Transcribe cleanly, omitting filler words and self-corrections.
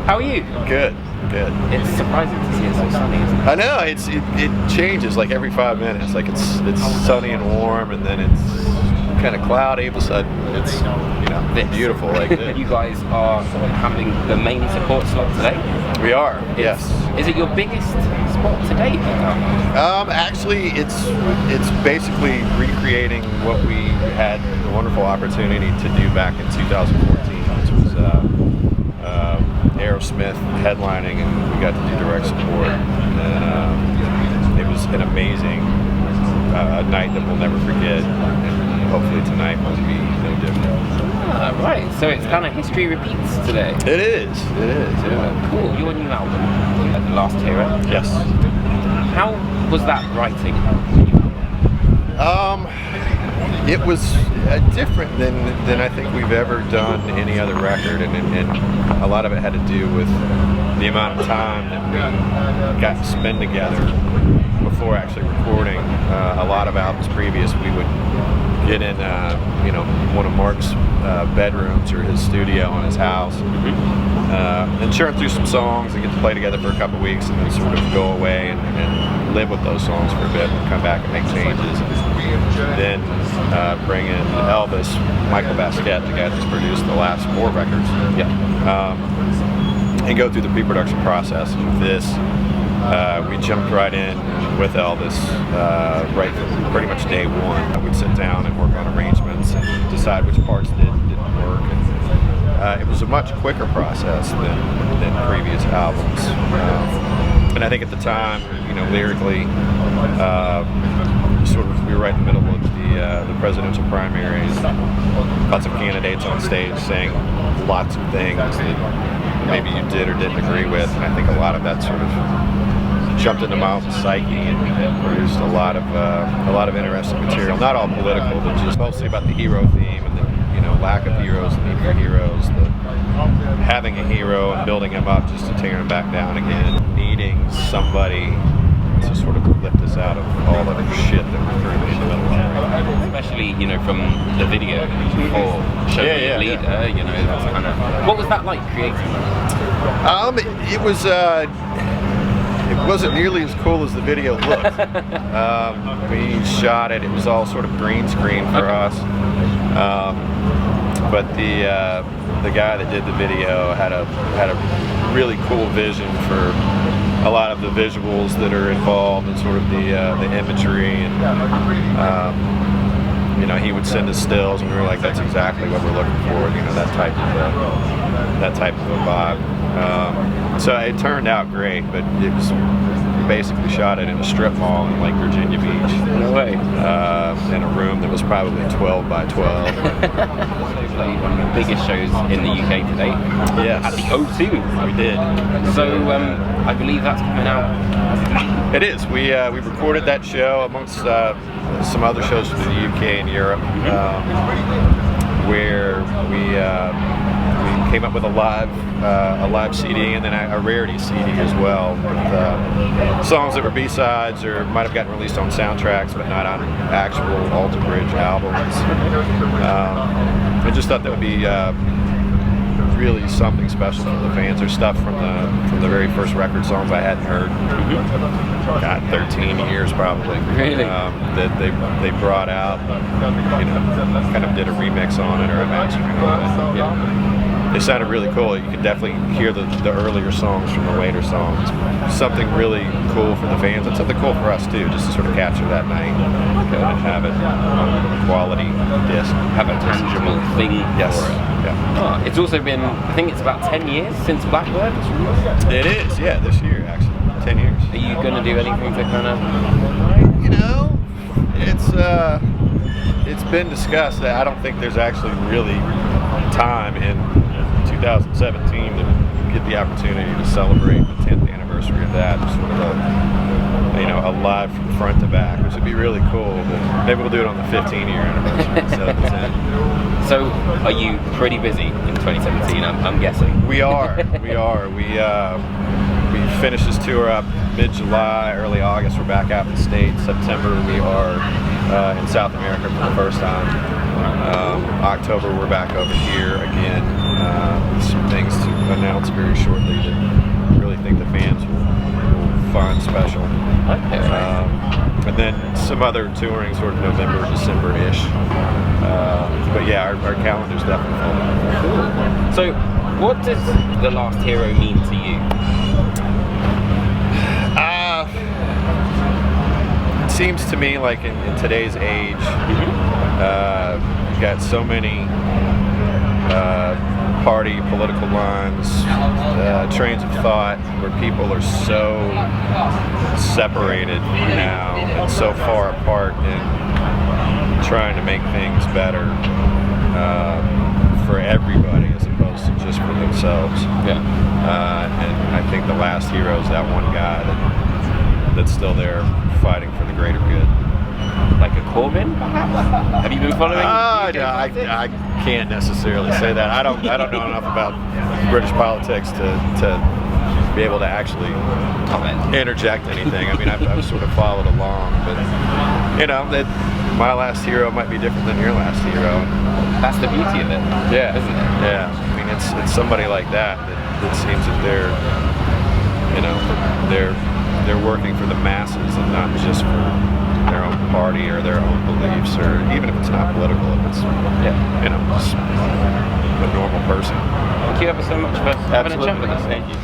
How are you? Good, good. It's surprising to see it so sunny, isn't it? I know, it changes like every 5 minutes. Like it's sunny and warm, and then it's kind of cloudy. All of a sudden, it's beautiful like this. You guys are having the main support slot today? We are, yes. Is it your biggest spot to date? Actually, it's basically recreating what we had the wonderful opportunity to do back in 2014, which was Aerosmith headlining, and we got to do direct support. And it was an amazing night that we'll never forget. And hopefully tonight will be no different. Right, so it's kind of history repeats today. It is, yeah. Cool, your new album, The Last Hero. Yes. How was that writing? It was different than I think we've ever done any other record, and a lot of it had to do with the amount of time that we got to spend together before actually recording. A lot of albums previous, we would get in one of Mark's bedrooms or his studio in his house, and churn through some songs and get to play together for a couple of weeks, and then sort of go away and live with those songs for a bit and come back and make changes. Then bring in Elvis, Michael Basquiat, the guy that's produced the last 4 records, and go through the pre-production process. With this, we jumped right in with Elvis right from pretty much day one. We'd sit down and work on arrangements and decide which parts didn't work. And, it was a much quicker process than previous albums. And I think at the time, lyrically, we were right in the middle of the presidential primaries. Lots of candidates on stage saying lots of things that maybe you did or didn't agree with, and I think a lot of that sort of jumped into Miles' psyche and produced a lot of interesting material. Not all political, but just mostly about the hero theme and the lack of heroes, the need for heroes, having a hero and building him up just to tear him back down again, needing somebody to sort of lift us out of all the shit that we're currently in the middle of. Especially, from the video before Show Me a Leader, that's kind of... What was that like creating that? It wasn't nearly as cool as the video looked. We shot it. It was all sort of green screen for us. But the guy that did the video had a really cool vision for a lot of the visuals that are involved and sort of the imagery, and he would send us stills, and we were like, that's exactly what we're looking for, that type of a vibe. So it turned out great, but it was basically shot it in a strip mall in Lake Virginia Beach. No way. In a room that was probably 12 by 12. Played one of the biggest shows in the UK today. Yes. At the O2. We did. So I believe that's coming out. It is. We recorded that show amongst some other shows from the UK and Europe, where we came up with a live CD and then a rarity CD as well, with songs that were B-sides or might have gotten released on soundtracks but not on actual Alter Bridge albums. I just thought that would be really something special for the fans. There's stuff from the very first record, songs I hadn't heard. God, 13 years probably. Really? That they brought out, kind of did a remix on it or a mastering on it. Yeah. They sounded really cool. You could definitely hear the earlier songs from the later songs. Something really cool for the fans and something cool for us too, just to sort of capture that night and have it on a quality disc. Have a tangible thing for it. Yeah. Oh, it's also been, I think it's about 10 years since Blackbird was released. It is, yeah, this year actually. 10 years. Are you going to do anything to kind of... It's been discussed that I don't think there's actually really time in 2017 to get the opportunity to celebrate the 10th anniversary of that, sort of a live from front to back, which would be really cool. But maybe we'll do it on the 15-year anniversary instead of the 10th. So, are you pretty busy in 2017? I'm guessing. We are. We finished this tour up mid-July, early August. We're back out in the States. September we are in South America for the first time. October we're back over here again. Some things to announce very shortly that I really think the fans will find special. Okay. And then some other touring, sort of November, December-ish. But yeah, our calendar's definitely full. Cool. So, what does The Last Hero mean to you? It seems to me like in today's age, you've got so many party, political lines, trains of thought, where people are so separated now and so far apart in trying to make things better for everybody as opposed to just for themselves. Yeah. And I think The Last Hero is that one guy that's still there fighting for the greater good. Like a Corbyn, perhaps? Have you been following? I can't necessarily say that. I don't know enough about British politics to be able to actually interject anything. I mean, I've sort of followed along, but you know, that my last hero might be different than your last hero. That's the beauty of it. Yeah, isn't it? Yeah. I mean, it's somebody like that seems that they're working for the masses and not just for their own party or their own beliefs, or even if it's not political, if it's just a normal person. Thank you ever so much for having a chat with us. Thank you.